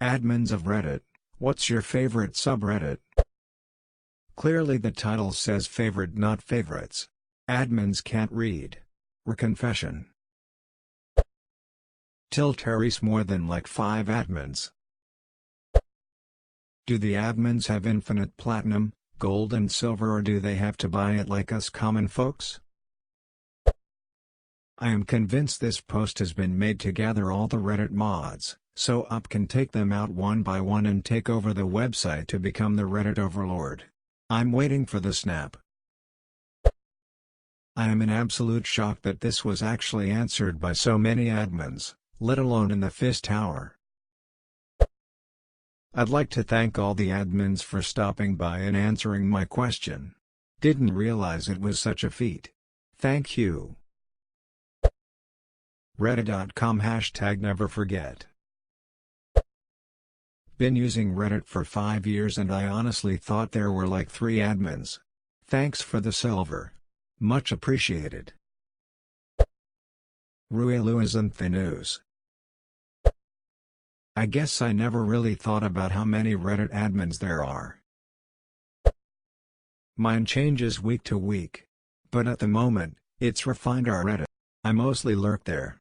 Admins of Reddit, what's your favorite subreddit? Clearly the title says favorite not favorites. Admins can't read. Reconfession. Till Terry's more than like 5 admins. Do the admins have infinite platinum, gold and silver, or do they have to buy it like us common folks? I am convinced this post has been made to gather all the Reddit mods, so Up can take them out one by one and take over the website to become the Reddit overlord. I'm waiting for the snap. I am in absolute shock that this was actually answered by so many admins, let alone in the fist hour. I'd like to thank all the admins for stopping by and answering my question. Didn't realize it was such a feat. Thank you. Reddit.com #NeverForget. Been using Reddit for 5 years and I honestly thought there were like 3 admins. Thanks for the silver. Much appreciated. Ruelu isn't the news. I guess I never really thought about how many Reddit admins there are. Mine changes week to week. But at the moment, it's Refined Our Reddit. I mostly lurk there.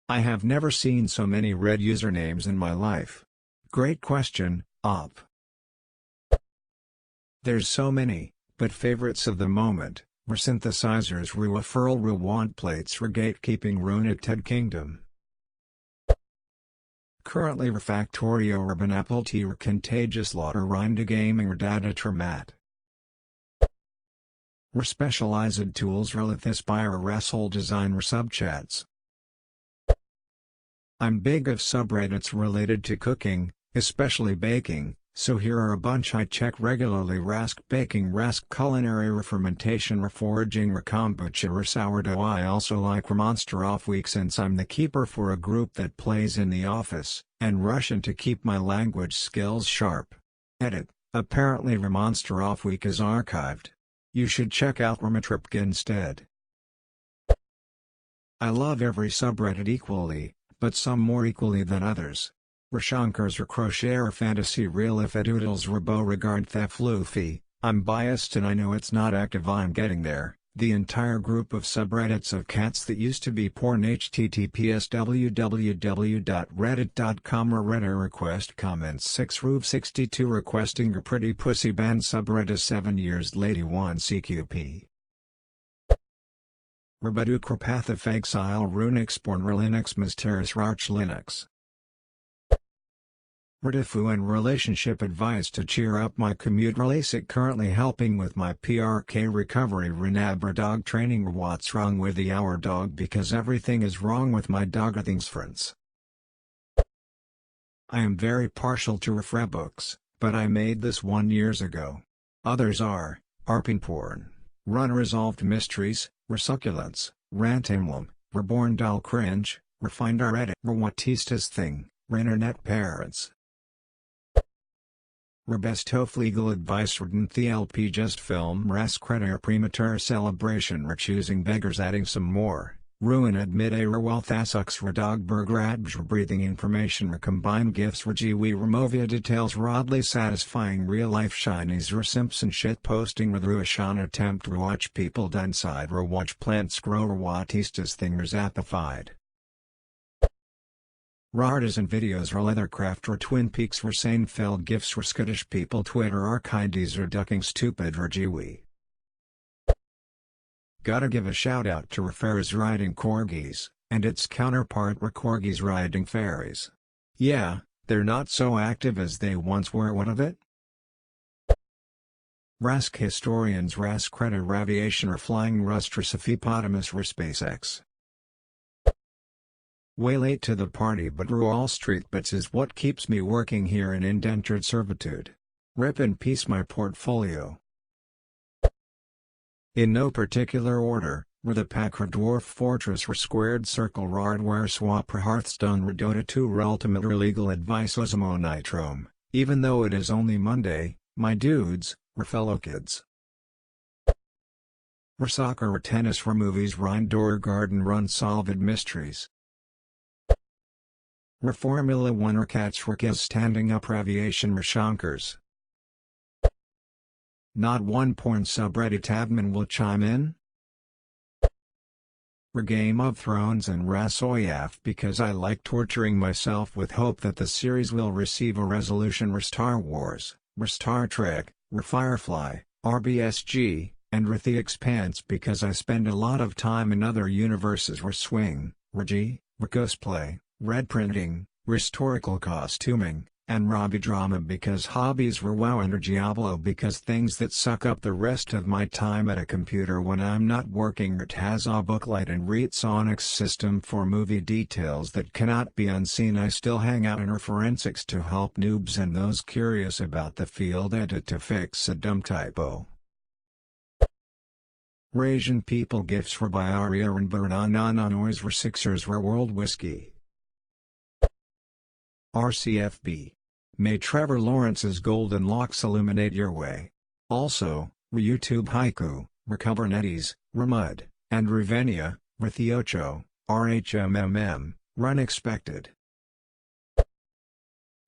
I have never seen so many red usernames in my life. Great question, Up. There's so many, but favorites of the moment, were synthesizers, referral, want plates, gatekeeping, Runeted Kingdom. Currently Refactorio, Urban Apple Tea, Contagious Laughter, Rhymed Gaming, Data Tramat. Specialized Tools, Aspire, Wrestle Design, Subchats. I'm big of subreddits related to cooking, especially baking, so here are a bunch I check regularly: Rask Baking, Rask Culinary, Refermentation, Reforaging, Kombucha, Sourdough. I also like Monster Off Week since I'm the keeper for a group that plays in the office, and Russian to keep my language skills sharp. Edit: apparently Monster Off Week is archived. You should check out Ramatripka instead. I love every subreddit equally, but some more equally than others. Rashankars, Crocheter, Fantasy, Real, Doodles, Rabo, Regard, Theft, Luffy. I'm biased and I know it's not active. I'm getting there. The entire group of subreddits of cats that used to be porn. https www.reddit.com or Reddit request comments 6 Roof 62 requesting your pretty pussy band subreddit 7 years lady 1 CQP. Rabadu Kropatha Exile Runix Born Linux Mysteris Arch Linux. Redifu and relationship advice to cheer up my commute. Relasic currently helping with my PRK recovery. Renabra dog training. What's wrong with the our dog? Because everything is wrong with my dog. Things friends. I am very partial to refre books, but I made this one years ago. Others are Arping Porn, Unresolved Mysteries, Resucculents, Rant Emblem, Reborn Doll Cringe, Refined Our Reddit, Rewatista's Thing, Internet Parents. Rebest Legal Advice. TLP Just Film AskReddit Premature Celebration. Choosing Beggars. Adding some more. Ruin Admit A Wealth Asux Redogberg Radbj Breathing Information. Combine Gifts. Rajiwi Removia Details. Rodly Satisfying Real Life Shinies. Simpson Shit Posting. Ruashan Attempt. Watch People Downside. Watch Plants Grow. Watistas Thingers Appified. Artisan Videos. Leathercraft. Twin Peaks. Seinfeld Gifts. Scottish People. Twitter Archides. Ducking Stupid. Rajiwi. Gotta give a shout out to Refer's Riding Corgis, and its counterpart Corgis Riding Fairies. Yeah, they're not so active as they once were. What of it? Rask Historians. AskReddit Raviation. Flying Rustris Hippopotamus. SpaceX. Way late to the party, but Wall Street Bits is what keeps me working here in indentured servitude. Rip in peace my portfolio. In no particular order, the Packer Dwarf Fortress Squared Circle Hardware Swap Hearthstone Dota 2 Ultimate Legal Advice Osmo Nitrome, even though it is only Monday, my dudes, fellow kids. Soccer Tennis Movies Rhine Door Garden Run Solved Mysteries. Reformula 1 Rakatsrikas standing up Raviation Rashankars. Not one porn subreddit admin will chime in? Game of Thrones and Rasoyaf because I like torturing myself with hope that the series will receive a resolution. Star Wars, Star Trek, Firefly, RBSG, and The Expanse because I spend a lot of time in other universes. Swing, G, cosplay, red printing, historical costuming, and Robbie drama because hobbies were WoW and Diablo because things that suck up the rest of my time at a computer when I'm not working. It has a booklight and Sonics system for movie details that cannot be unseen. I still hang out in forensics to help noobs and those curious about the field edit to fix a dumb typo. Asian people gifts for Byaria and Banana noise for Sixers were World Whiskey. RCFB. May Trevor Lawrence's golden locks illuminate your way. Also, YouTube Haiku, Kubernetes, Ramud, and Ravenia, Thiocho, RHMMM, run expected.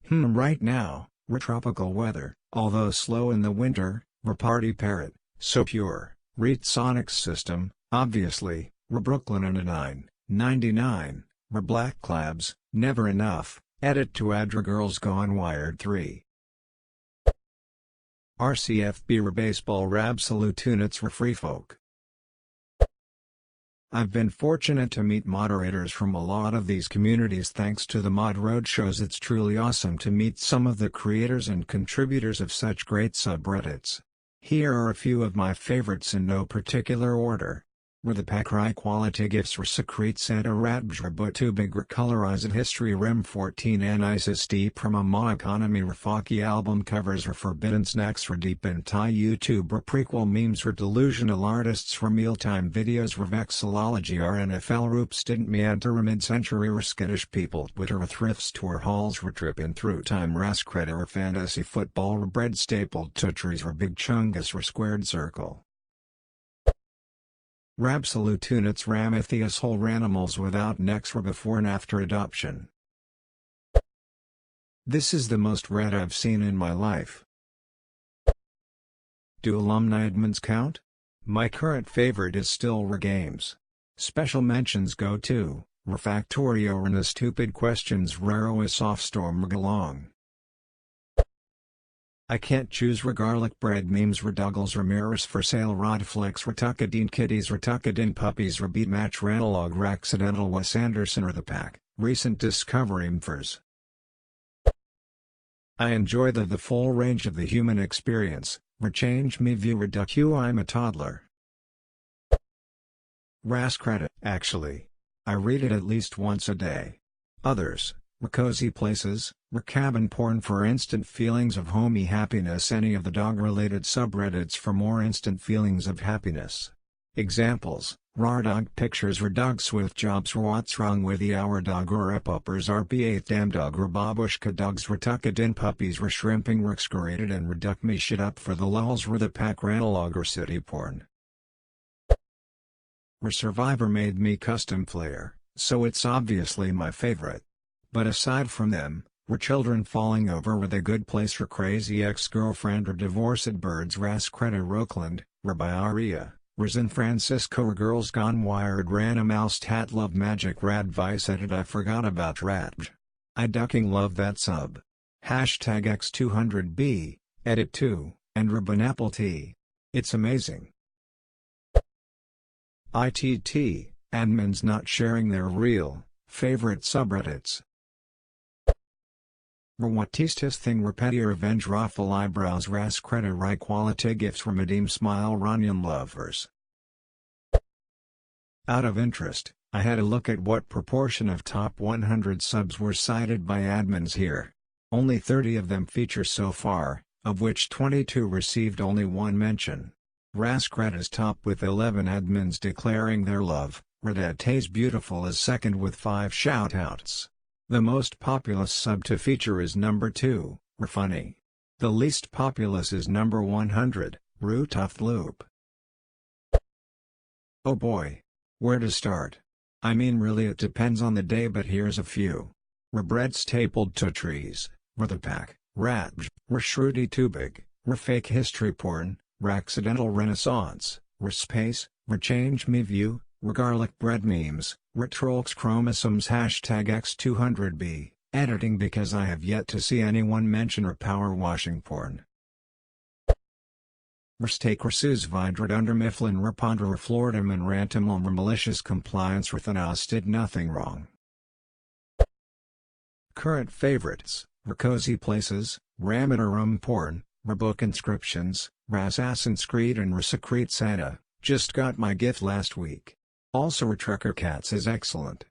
Right now, tropical weather, although slow in the winter, Party Parrot, so pure, Sonics system, obviously, Brooklyn and a 999, Black Clabs, never enough. Edit to Adra Girls Gone Wired 3. RCFB Baseball Absolute Units Free Folk. I've been fortunate to meet moderators from a lot of these communities thanks to the Mod Roadshows. It's truly awesome to meet some of the creators and contributors of such great subreddits. Here are a few of my favorites in no particular order. The Pakrai quality gifts for Secret Santa Radbjra but too big colorized history Rem 14 and Isis deep from a Ma economy Rafaki album covers Forbidden snacks deep in Thai YouTube prequel memes delusional artists mealtime videos Vexillology NFL Roops didn't meander mid-century skittish people Twitter thrifts tour halls trip in through time AskReddit fantasy football bread stapled tutries big chungus squared circle. Absolute units Ramathias whole ranimals without necks before and after adoption. This is the most read I've seen in my life. Do alumni admins count? My current favorite is still Games. Special mentions go to Refactorio and the stupid questions Raro is Softstorm Galong. I can't choose garlic bread memes Douglas Ramirez for sale Rodflex Tuckadine kitties Tuckadine puppies beat match Ranalog Accidental Wes Anderson the pack, recent discovery mfers. I enjoy the full range of the human experience, change me view reducu I'm a toddler. AskReddit actually. I read it at least once a day. Others. Cozy places, cabin porn for instant feelings of homey happiness. Any of the dog-related subreddits for more instant feelings of happiness. Examples: Rar dog pictures dogs with jobs what's wrong with the our dog uppers RP8 damn dog babushka dogs tuckadin puppies shrimping excoriated and reduck me shit up for the lulz the pack ranalog city porn. Survivor made me custom player, so it's obviously my favorite. But aside from them, children falling over with a good place for crazy ex-girlfriend or divorced birds AskReddit Rockland, Byaria, San Francisco Girls Gone Wired Random Alstat Love Magic Radvice Edit I forgot about Radj. I ducking love that sub. Hashtag X200B, Edit 2, and Apple T. It's amazing. ITT, admins not sharing their real, favorite subreddits. What-tistis thing petty revenge raffle eyebrows AskReddit right quality gifts from Adim smile Ranyan lovers. Out of interest, I had a look at what proportion of top 100 subs were cited by admins here. Only 30 of them feature so far, of which 22 received only one mention. AskReddit is top with 11 admins declaring their love, Redette's beautiful is second with 5 shoutouts. The most populous sub to feature is number 2, Funny. The least populous is number 100, Tough Loop. Oh boy. Where to start? I mean really it depends on the day but here's a few. bread stapled to trees, the pack, Raj, shruti too big, fake history porn, accidental renaissance, space, change me view, garlic bread memes, trolls chromosomes #X200B, editing because I have yet to see anyone mention power washing porn. Steak Rasus Vidred under Mifflin Rapondra Floridim and Rantum on malicious compliance with Anas did nothing wrong. Current favorites, cozy places, Ramadarum porn, book inscriptions, Assassin's Creed and Secret Santa, just got my gift last week. Also Trucker Cats is excellent.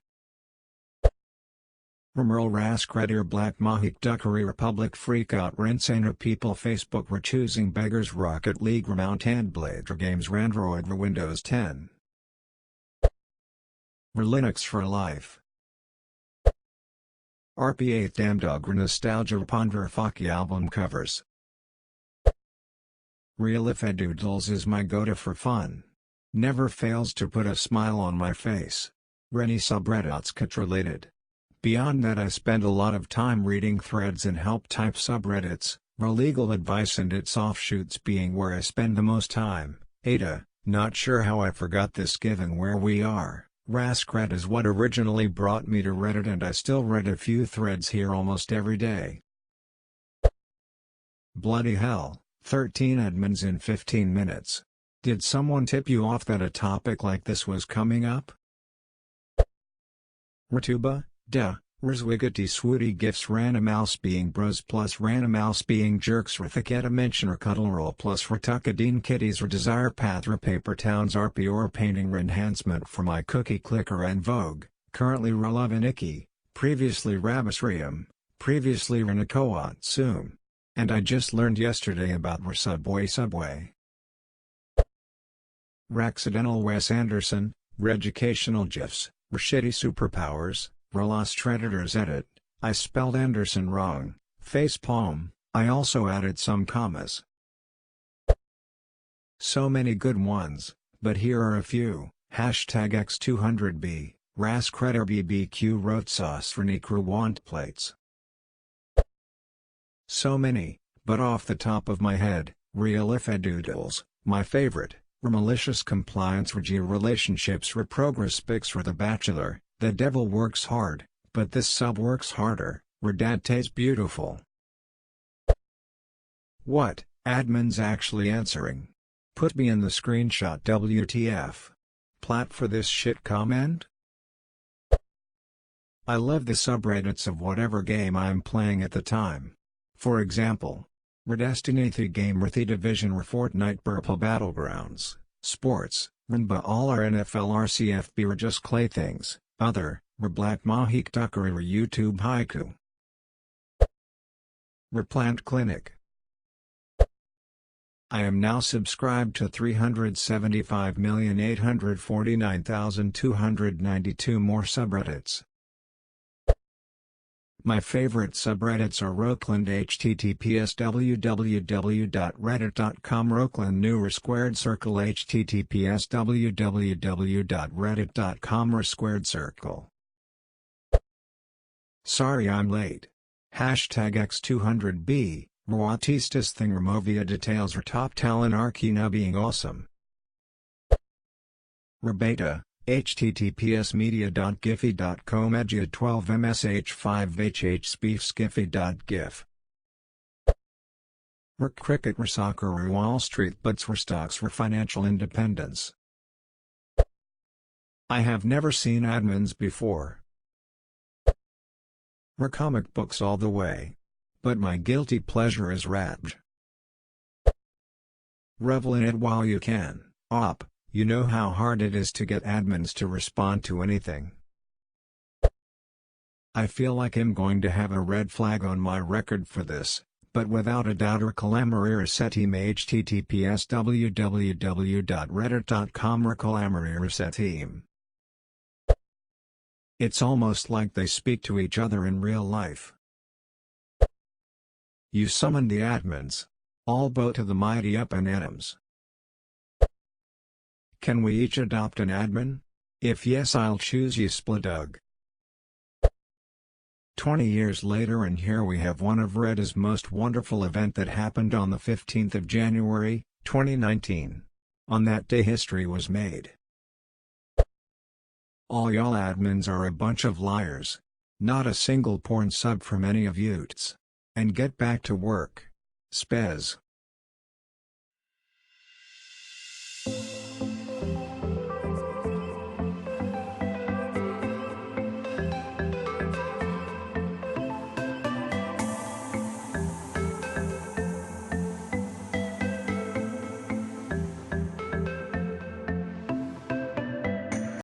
Merle AskReddit Black Mahik Duckery Republic Freakout Rinsana People Facebook Choosing Beggars Rocket League Mount and Blade Games Android Windows 10 Linux for Life RP8 Damdog Nostalgia Ponder Faki album covers Real If Doodles is my go-to for fun. Never fails to put a smile on my face. Rennie subreddits cut related. Beyond that I spend a lot of time reading threads and help type subreddits, legal advice and its offshoots being where I spend the most time. Ada, not sure how I forgot this given where we are. AskReddit is what originally brought me to Reddit and I still read a few threads here almost every day. Bloody hell, 13 admins in 15 minutes. Did someone tip you off that a topic like this was coming up? Ratuba, duh, Rizwigati Swooty gifts random mouse being bros plus random mouse being jerks Rithaketa mention cuddle roll plus Ratukadeen kitties desire path paper towns RP or painting enhancement for my cookie clicker and Vogue, currently Ralavaniki, previously Rabasrium, previously Renakoat Soom. And I just learned yesterday about Subway. Accidental Wes Anderson, Reeducational GIFs, Shitty Superpowers, Lost Redditors Edit, I spelled Anderson wrong, facepalm, I also added some commas. So many good ones, but here are a few, #X200B, AskReddit BBQ roast sauce for Nikru want plates. So many, but off the top of my head, Real If Doodles, my favorite, malicious compliance relationships progress pics for The Bachelor, The Devil Works Hard, but this sub works harder, dad tastes beautiful. What, admin's actually answering? Put me in the screenshot WTF. Plat for this shit comment? I love the subreddits of whatever game I'm playing at the time. For example, Destiny 3 Game The Division Fortnite Purple Battlegrounds, Sports, Rinba all our NFL RCFB just Claythings, Other, Black Mahik Duckery YouTube Haiku. Plant Clinic. I am now subscribed to 375,849,292 more subreddits. My favorite subreddits are Rockland https www.reddit.com Rockland New Squared Circle https www.reddit.com Squared Circle. Sorry I'm late. #X200B, Roatistas thing Removia details top talent Arkina being awesome. Rebeta, https://media.giphy.com edgia 12msh5hhspeefskiffy.gif. Cricket soccer Wall Street butts stocks for financial independence. I have never seen admins before. Comic books all the way. But my guilty pleasure is Raj. Revel in it while you can. Op, you know how hard it is to get admins to respond to anything. I feel like I'm going to have a red flag on my record for this, but without a doubt Recalamarirasetim https www.reddit.com Recalamarirasetim. It's almost like they speak to each other in real life. You summoned the admins. All bow to the mighty up and atoms. Can we each adopt an admin? If yes, I'll choose you Spladug. 20 years later, and here we have one of Reddit's most wonderful event that happened on the 15th of January, 2019. On that day history was made. All y'all admins are a bunch of liars. Not a single porn sub from any of you'ts. And get back to work. Spez.